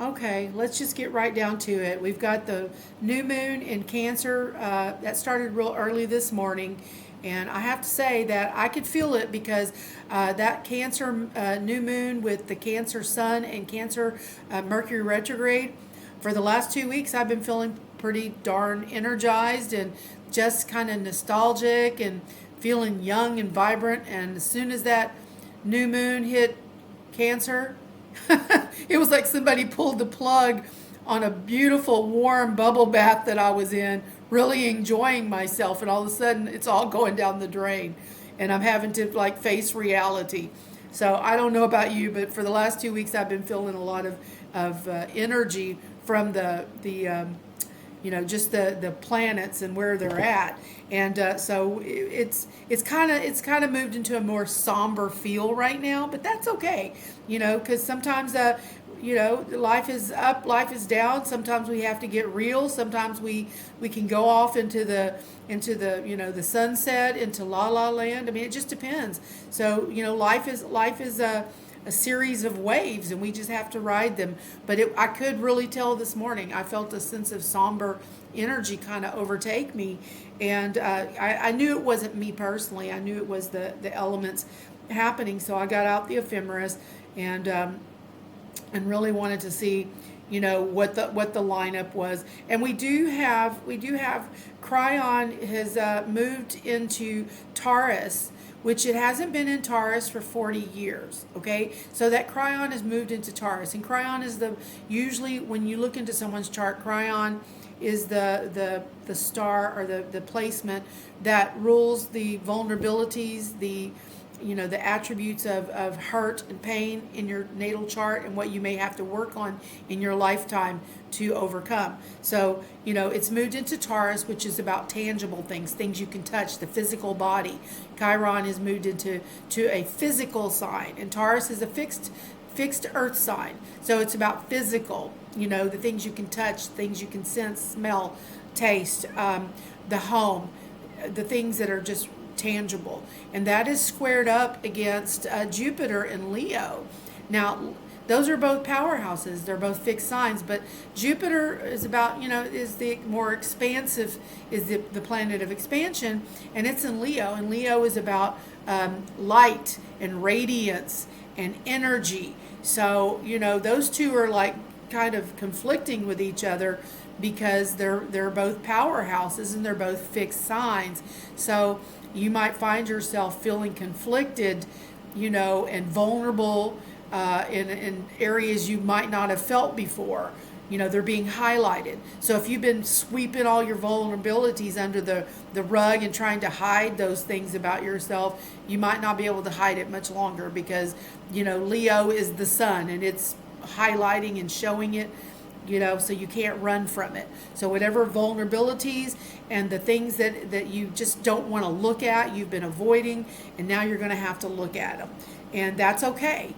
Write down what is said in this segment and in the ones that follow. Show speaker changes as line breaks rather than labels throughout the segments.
Okay, let's just get right down to it. We've got the new moon in Cancer that started real early this morning. And I have to say that I could feel it because that Cancer new moon with the Cancer sun and Cancer Mercury retrograde, for the last 2 weeks, I've been feeling pretty darn energized and just kind of nostalgic and feeling young and vibrant. And as soon as that new moon hit Cancer, it was like somebody pulled the plug on a beautiful warm bubble bath that I was in, really enjoying myself, and all of a sudden it's all going down the drain, and I'm having to like face reality. So I don't know about you, but for the last 2 weeks I've been feeling a lot of energy from the just the planets and where they're at, and so it's kind of moved into a more somber feel right now, but that's okay, because sometimes life is up, life is down. Sometimes we have to get real. Sometimes we can go off into the the sunset, into la la land. I mean, it just depends. So life is a series of waves, and we just have to ride them. But I could really tell this morning, I felt a sense of somber energy kind of overtake me. And I knew it wasn't me personally. I knew it was the elements happening. So I got out the ephemeris and really wanted to see what the lineup was. And we do have Chiron has moved into Taurus, which it hasn't been in Taurus for 40 years. Okay, so that Chiron has moved into Taurus, and Chiron is usually when you look into someone's chart, Chiron is the star or the placement that rules the vulnerabilities, the attributes of hurt and pain in your natal chart, and what you may have to work on in your lifetime to overcome. So, it's moved into Taurus, which is about tangible things you can touch, the physical body. Chiron is moved into a physical sign, and Taurus is a fixed earth sign. So it's about physical, the things you can touch, things you can sense, smell, taste, the home, the things that are just tangible. And that is squared up against Jupiter and Leo. Now, those are both powerhouses. They're both fixed signs, but Jupiter is about, is the more expansive, is the planet of expansion, and it's in Leo. And Leo is about light and radiance and energy. So, those two are like kind of conflicting with each other because they're both powerhouses and they're both fixed signs. So you might find yourself feeling conflicted, and vulnerable in areas you might not have felt before. They're being highlighted. So if you've been sweeping all your vulnerabilities under the rug and trying to hide those things about yourself, you might not be able to hide it much longer because, Leo is the sun and it's highlighting and showing it, so you can't run from it. So whatever vulnerabilities and the things that you just don't want to look at, you've been avoiding, and now you're going to have to look at them. And that's okay,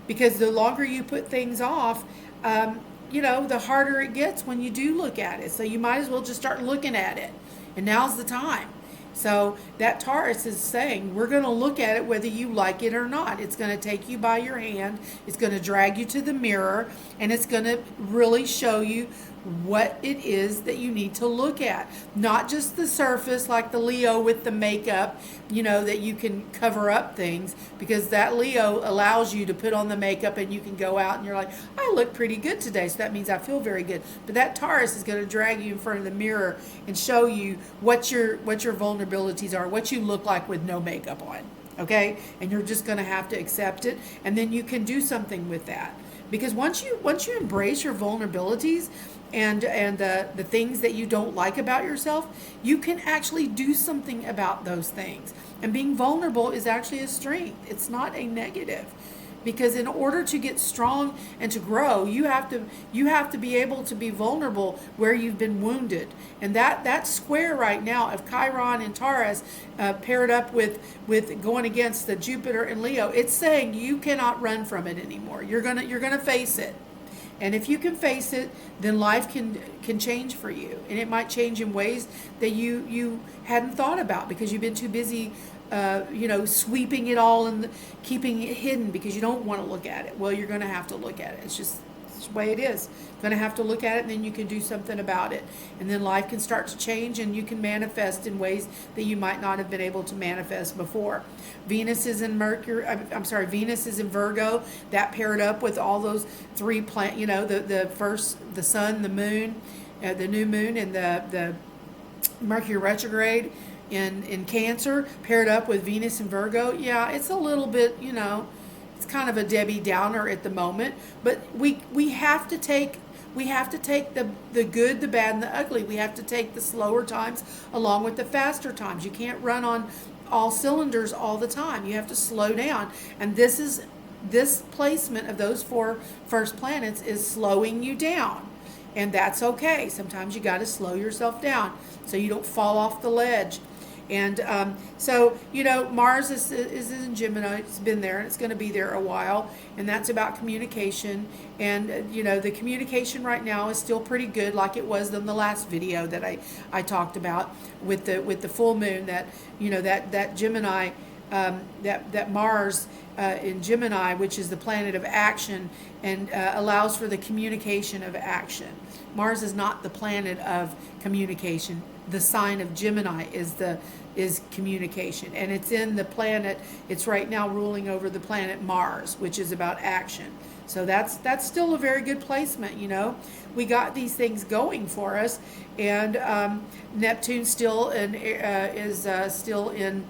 because the longer you put things off, the harder it gets when you do look at it. So you might as well just start looking at it. And now's the time. So that Taurus is saying, we're going to look at it whether you like it or not. It's going to take you by your hand. It's going to drag you to the mirror, and it's going to really show you what it is that you need to look at. Not just the surface like the Leo with the makeup, that you can cover up things, because that Leo allows you to put on the makeup and you can go out and you're like, I look pretty good today, so that means I feel very good. But that Taurus is going to drag you in front of the mirror and show you what your vulnerabilities are, what you look like with no makeup on. Okay? And you're just going to have to accept it, and then you can do something with that. Because once you embrace your vulnerabilities and the things that you don't like about yourself, you can actually do something about those things. And being vulnerable is actually a strength. It's not a negative. Because in order to get strong and to grow, you have to be able to be vulnerable where you've been wounded. And that square right now of Chiron and Taurus paired up with going against the Jupiter and Leo, it's saying you cannot run from it anymore. You're gonna face it. And if you can face it, then life can change for you. And it might change in ways that you hadn't thought about because you've been too busy sweeping it all and keeping it hidden because you don't want to look at it. Well, you're going to have to look at it. It's just It's the way it is. Going to have to look at it, and then you can do something about it. And then life can start to change, and you can manifest in ways that you might not have been able to manifest before. Venus is in Venus is in Virgo. That paired up with all those three the sun, the moon, the new moon, and the Mercury retrograde in Cancer, paired up with Venus in Virgo. Yeah, it's a little bit, it's kind of a Debbie Downer at the moment, but we have to take the good, the bad, and the ugly. We have to take the slower times along with the faster times. You can't run on all cylinders all the time. You have to slow down. And this placement of those 4 first planets is slowing you down. And that's okay. Sometimes you got to slow yourself down so you don't fall off the ledge. And Mars is in Gemini. It's been there, and it's going to be there a while. And that's about communication. And, the communication right now is still pretty good, like it was in the last video that I talked about with the full moon, that Gemini, that Mars in Gemini, which is the planet of action, and allows for the communication of action. Mars is not the planet of communication. The sign of Gemini is communication, and it's in the planet. It's right now ruling over the planet Mars, which is about action. So that's still a very good placement. We got these things going for us, and Neptune still is still in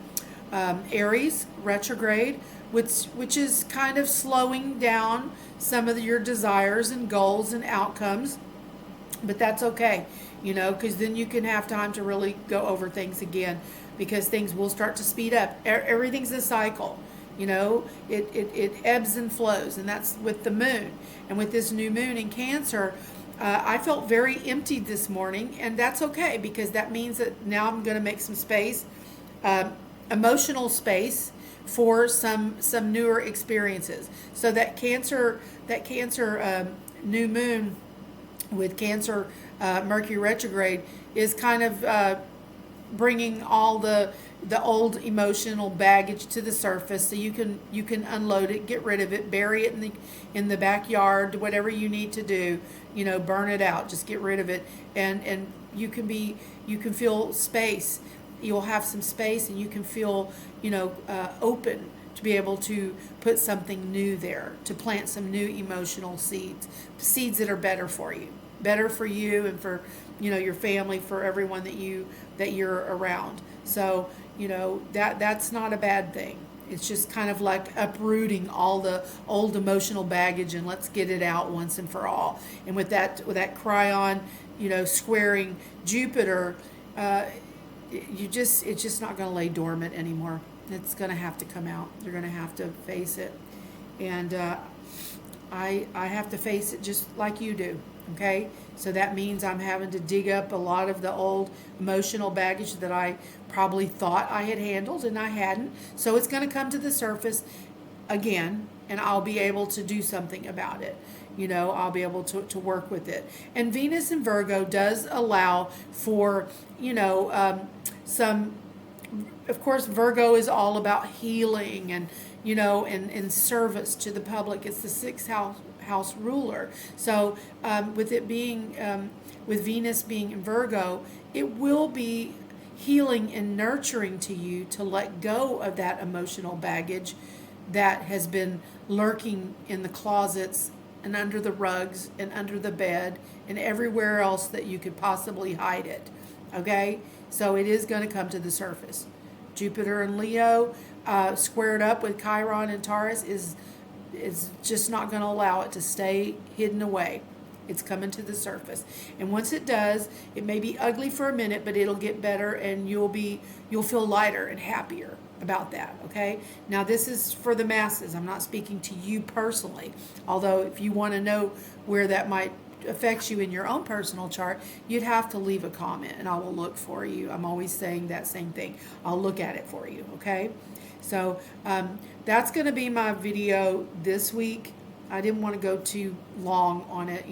Aries retrograde, which is kind of slowing down some of your desires and goals and outcomes. But that's okay, because then you can have time to really go over things again, because things will start to speed up. Everything's a cycle. It ebbs and flows, and that's with the moon. And with this new moon in Cancer, I felt very emptied this morning, and that's okay, because that means that now I'm going to make some space, emotional space, for some newer experiences. So that Cancer new moon with Cancer Mercury retrograde is kind of bringing all the old emotional baggage to the surface, so you can unload it, get rid of it, bury it in the backyard, whatever you need to do, burn it out, just get rid of it, and you can feel space. You'll have some space, and you can feel open to be able to put something new there, to plant some new emotional seeds that are better for you and for your family, for everyone that you're around. So that's not a bad thing. It's just kind of like uprooting all the old emotional baggage, and let's get it out once and for all. And with that Chiron squaring Jupiter, it's just not going to lay dormant anymore. It's going to have to come out. You're going to have to face it. And I have to face it just like you do. Okay? So that means I'm having to dig up a lot of the old emotional baggage that I probably thought I had handled, and I hadn't. So it's going to come to the surface again, and I'll be able to do something about it. I'll be able to work with it. And Venus in Virgo does allow for, some, of course, Virgo is all about healing and, and service to the public. It's the 6th house ruler. So with it being, with Venus being in Virgo, it will be healing and nurturing to you to let go of that emotional baggage that has been lurking in the closets and under the rugs and under the bed and everywhere else that you could possibly hide it. Okay? So it is going to come to the surface. Jupiter and Leo squared up with Chiron and Taurus is just not going to allow it to stay hidden away. It's coming to the surface. And once it does, it may be ugly for a minute, but it'll get better, and you'll feel lighter and happier about that, okay? Now, this is for the masses. I'm not speaking to you personally. Although, if you want to know where that might affect you in your own personal chart, you'd have to leave a comment, and I will look for you. I'm always saying that same thing. I'll look at it for you, okay? So, that's going to be my video this week. I didn't want to go too long on it,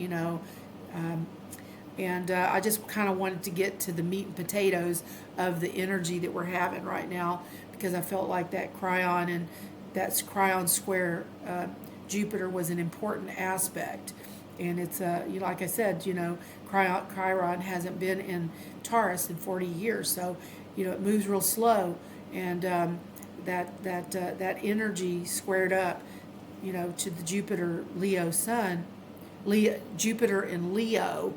and I just kind of wanted to get to the meat and potatoes of the energy that we're having right now, because I felt like that Chiron and that Chiron square Jupiter was an important aspect. And it's like I said, Chiron hasn't been in Taurus in 40 years, so it moves real slow, and that energy squared up, to the Jupiter Leo Sun, Jupiter in Leo,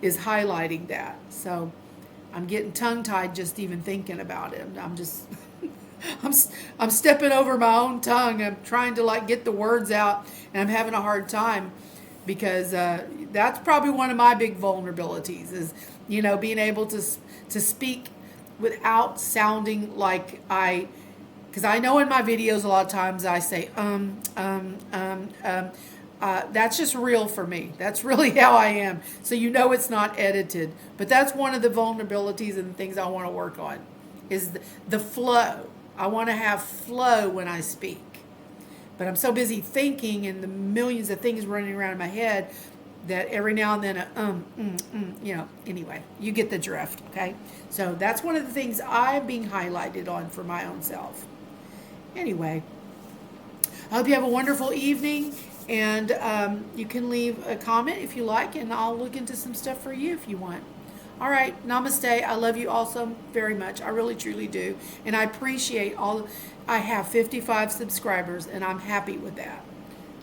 is highlighting that. So I'm getting tongue tied just even thinking about it. I'm just I'm stepping over my own tongue. I'm trying to get the words out, and I'm having a hard time because that's probably one of my big vulnerabilities is being able to speak without sounding like because I know in my videos a lot of times I say that's just real for me. That's really how I am. So it's not edited. But that's one of the vulnerabilities and things I want to work on is the flow. I want to have flow when I speak. But I'm so busy thinking and the millions of things running around in my head that every now and then, anyway, you get the drift, okay? So that's one of the things I'm being highlighted on for my own self. Anyway, I hope you have a wonderful evening, and you can leave a comment if you like, and I'll look into some stuff for you if you want. All right, namaste. I love you all so very much. I really, truly do. And I appreciate I have 55 subscribers, and I'm happy with that.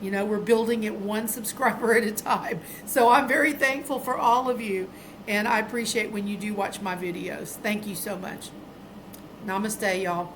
We're building it one subscriber at a time. So I'm very thankful for all of you, and I appreciate when you do watch my videos. Thank you so much. Namaste, y'all.